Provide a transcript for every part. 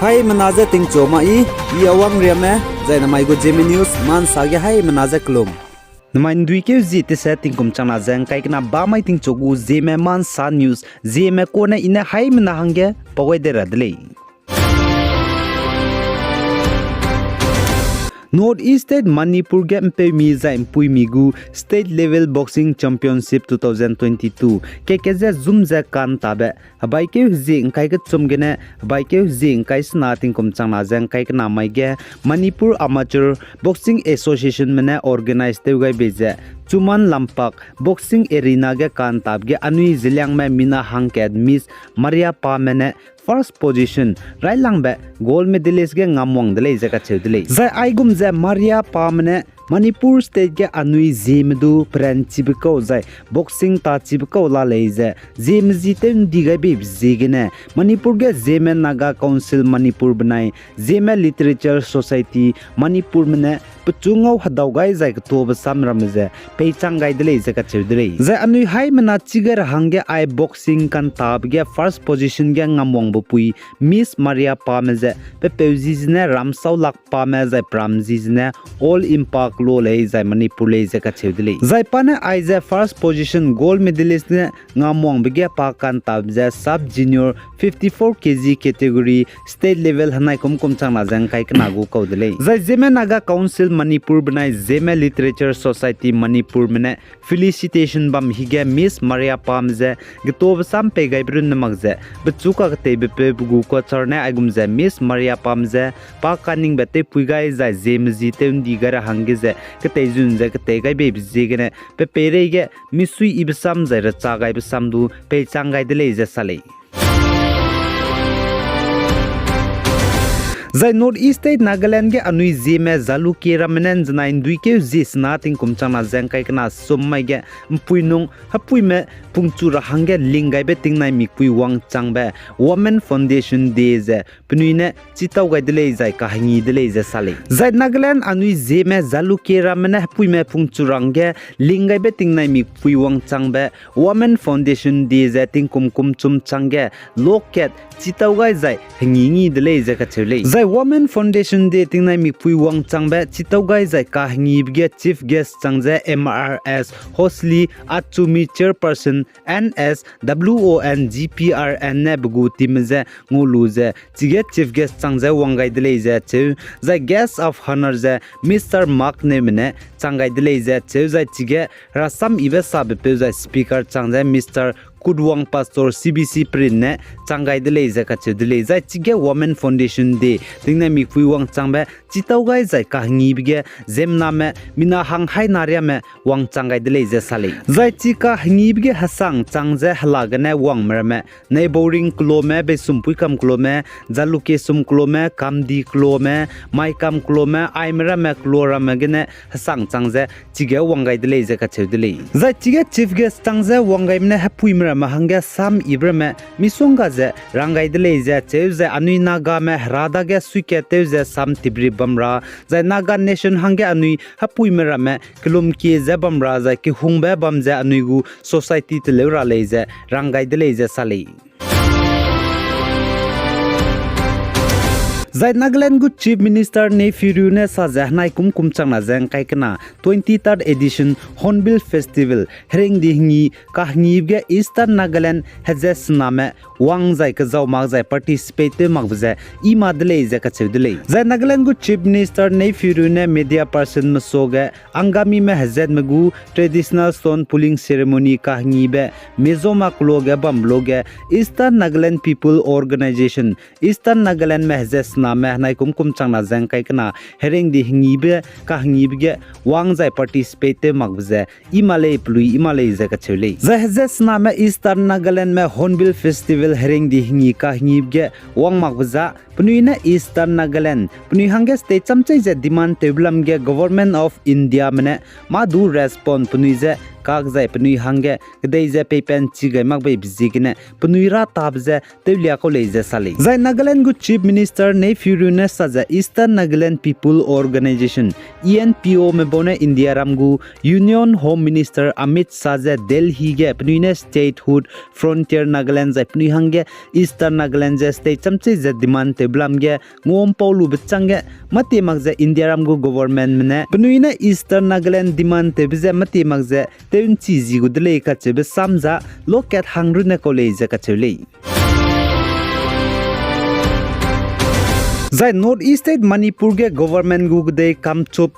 Hai menaza ting choma I awang riame zai na mai go Zeme news man sage hai menaza klum. Namain dui ke zi te se ting kum chana zang kai kana ba mai ting chogu Zeme man sa news Zeme ko na ina hai mena hange pawai de radle. Northeast State Manipur ge mpe mi za impui migu State Level Boxing Championship 2022 ke ze zum za kan tabe bai ke zing kai ke chum gene bai ke zing kai sna ting kum chang na jang kai na mai ge Manipur Amateur Boxing Association mena organize te gai beje Chuman Lampak Boxing Arena ge kan tab ge anui zilyang me mina hang ke Miss Maria Pa mena first position right lang be gold medalist ge ngamwang dele jaka chedle zai aigum za Maria Pa mena Manipur state ge anui Zeme pran chibko zai boxing ta chibko la leize Zeme jiten diga be zigene Manipur ge Zeme Naga Council Manipur banai Zeme Literature Society Manipur mena pchungau hadau gai zai to ba samram ze peichang gai dele ze ka chedle zai anui hai mena chigar hange ai boxing kan tab ge first position ge ngamwang bu pui Miss Maria Pa me ze pe peuzizne ramsau lak pa me zai pramzizne all impact lo lei zai Manipur lei ze ka chedle zai pane ai ze first position gold medalist ne ngamwang bege pa kan tab ze sub junior 54 kg category state level hanai kum chang na jang kai kana gu ko dele zai Zeme Naga Council Manipur banai Zeme Literature Society Manipur mena felicitation bam hige Miss Maria Pa mze gitob sam pe gai brun namagze bchuka te be pe gu ko charne agum ze Miss Maria Pa mze pa kaning bete puigai za Zeme jite undi gara hange ze kete jun ze kete gai be bjegene pe pere ge misui ibsam za ra cha gai bsam du pe changai de le ze sale zai Northeast State Nagaland ge anui Zeme zalu ke ramanen jnain dui ke zis na ting kum chana jang kai kana sommai ge puinung hapui me pungchu ra hange lingai be ting nai mi pui wang changbe Women Foundation Day ze pnuine chitau gai dele zai ka hangi dele ze sale zai Nagaland anui Zeme zalu ke ramane hapui me pungchu range lingai be ting nai mi pui wang changbe Women Foundation Day ze ting kum chum change loket chitau gai zai hangi ngi dele ze ka chele Women Foundation Day ting nai mi pui wang changbe chitau gai zai ka hangi bge chief guest changje MRS Hosli Achumi chairperson NS WON GPRN ne bugu timze ngulu ze chige chief guest changje wangai dele ze che zai guest of honor ze Mr Mark ne mene changai dele ze che zai chige rasam ibe sab pe zai speaker changje Mr Kudwang Pastor CBC Prin ne changai dele za ka chedle za chige Women Foundation Day tingna mi pui wang changbe chitau gai zai ka ngi bige zemna me mina hang hai naria me wang changai dele za sale zai chi ka ngi bige hasang changje halaga ne wang mer me nei boring klo me be sumpui kam klo me jaluke sum klo me kamdi klo me mai kam klo me ai mera me klo ra me gene hasang changje chige wangai dele za ka chedle zai chige chief guest changje wangai me hapui mera mahanga sam ibrame misonga ze rangai dele ze cheuze anui naga me rada ge suike teuze sam tibri bamra ze naga nation hange anui hapui merame kilum ki ze bamra ze ki hungbe bamze anui gu society te lewra leze rangai dele ze sale zai Nagaland gu chief minister ne firu ne sa jahnai kum changna jang kai kana 23rd edition Hornbill festival hereng dihni kahni ge Eastern Nagaland hazes name wang zai ka jaw mag zai participate mag bza I madle ze ka chedle zai Nagaland gu chief minister ne firu ne media person masoge angami me hazet magu traditional stone pulling ceremony kahni be mezoma kloge bamloge Eastern Nagaland people organization Eastern Nagaland me hazes me nai kum changna jang kai kana hereng di hingi be ka hingi be wang zai participate magbze imale plui imale ze ka chele zahzes na me Eastern Nagaland me Hornbill festival hereng di hingi ka hingi be wang magbza pnuina Eastern Nagaland pnui hange state chamchai je demand teblam ge government of India mane madu respond pnui je kak zai pnui hangge gdei je pepen chi gai mak bai bizigine pnui ra tab je teulia ko lei je sali zai Nagaland gu chief minister ne furune sa je Eastern Nagaland People Organization ENPO me bone India ramgu Union Home Minister Amit Shah je Delhi ge pnui ne statehood frontier Nagaland zai pnui hangge Eastern Nagaland je state chamche je demand teblam ge ngom paulu bchangge mate mak je India ramgu government mene pnui ne Eastern Nagaland demand tebje mate mak je teun chi ji gu dele ka chebe samja loket hangru ne college ka chele zai North East State Manipur ge government gu de kamchop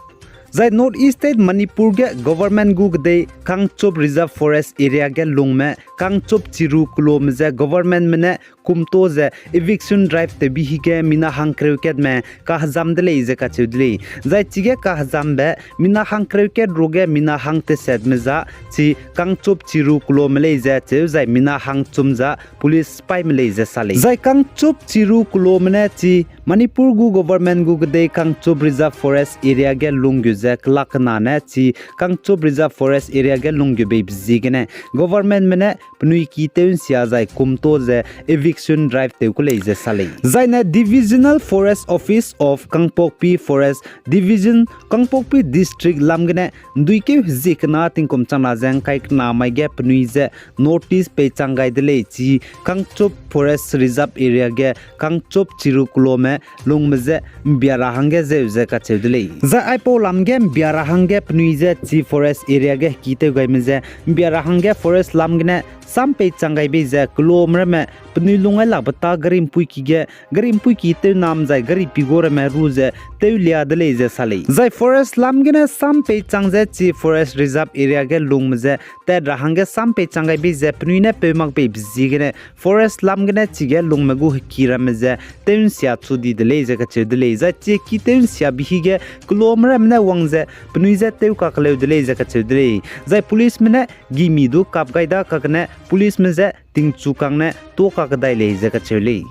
zai North East State Manipur ge government gu de kangchop reserve forest area ge lungme kangchop chiru kulom je government mene kumto je eviction drive te bihi ge mina hangkreuket me ka hazam dele je ka chudli zai chige ka hazam be mina hangkreuket roge mina hangte set me za chi kangchop chiru kulom le je che zai mina hangchum za police spy me le je sale zai kangchop chiru kulom ne chi Manipur gu government gu de kangchop reserve forest area ge lungyu je klakna ne chi kangchop reserve forest area ge lungyu be bizigene government mene pnui ki teun sia zai kumto je eviction drive te ko le je sale zai na divisional forest office of Kangpokpi forest division Kangpokpi district lamgene duike zikna tingkom chana jang kai na mai ge pnui je notice pe changai de le chi kangchop forest reserve area ge kangchop chiru kulome lungmeze biara hange je ka chedle za aipo lamge biara hange pnui je chi forest area ge kite gaimeze biara hange forest lamgne sampe changai be je kilomre me pnui lungai la bata garim pui ki te nam jai gari pigore me ruze teulia dele je sale jai forest lamgene sampe changje chi forest reserve area ge lungmeze te rahange sampe changai be je pnui ne pemak be bizigene forest lamgene chige lungmegu kirameze teun sia chudi dele je ka chedele za che ki teun sia bihige kilomre me wangje pnui je teu ka kle dele je ka chedele jai police mene gimi du kap gaida kakne police me je ting chukang ne to ka kadai le je ka chele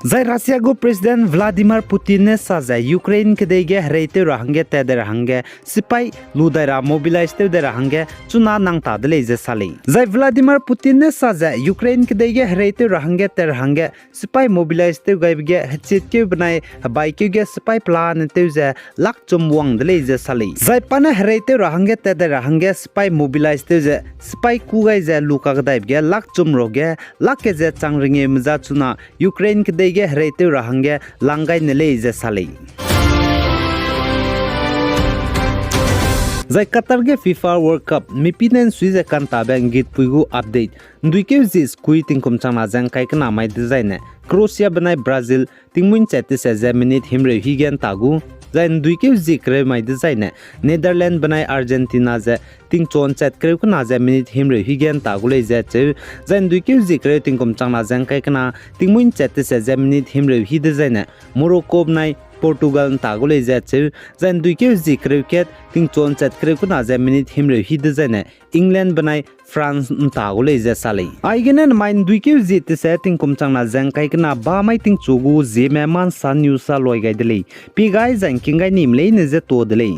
zai Russia go president Vladimir Putin ne sa zai Ukraine ke dege hreite rahange te de rahange sipai ludaira mobilize te de rahange chuna nang ta de je sale zai Vladimir Putin ne sa zai Ukraine ke dege hreite rahange te rahange sipai mobilize te gaibge hchit ke banai bai ke ge sipai plan te je lak chum wang de je sale zai pana hreite rahange te de rahange sipai mobilize te je sipai ku gai je luka ga daibge lak chum roge lak ke je changringe mza chuna Ukraine ke ge hreite rahange langai nele je sale zai Qatar ge FIFA World Cup mipinen suize kan tabeng git puigu update nduike jis kuiting kum chama jang kai kana mai design Croatia banai Brazil tingmun chate se minute himre higen tagu zai nduike jikre mai design Netherlands banai Argentina je ting chon chat kre kuna je minute himre higen tagule je che zai nduike jikre ting kum chama jang kai kana tingmun chate se minute himre hi design Morocco banai Portugal tagule je che zai nduike jikre ket ting chon chat kre kuna je minute himre hi design England banai France tagule je sale aigenen main duike jite se ting kum changna jang kai kana ba mai ting chugu Zeme man san yu sa loi gai dele pi gai jang king gai nim le ne je to dele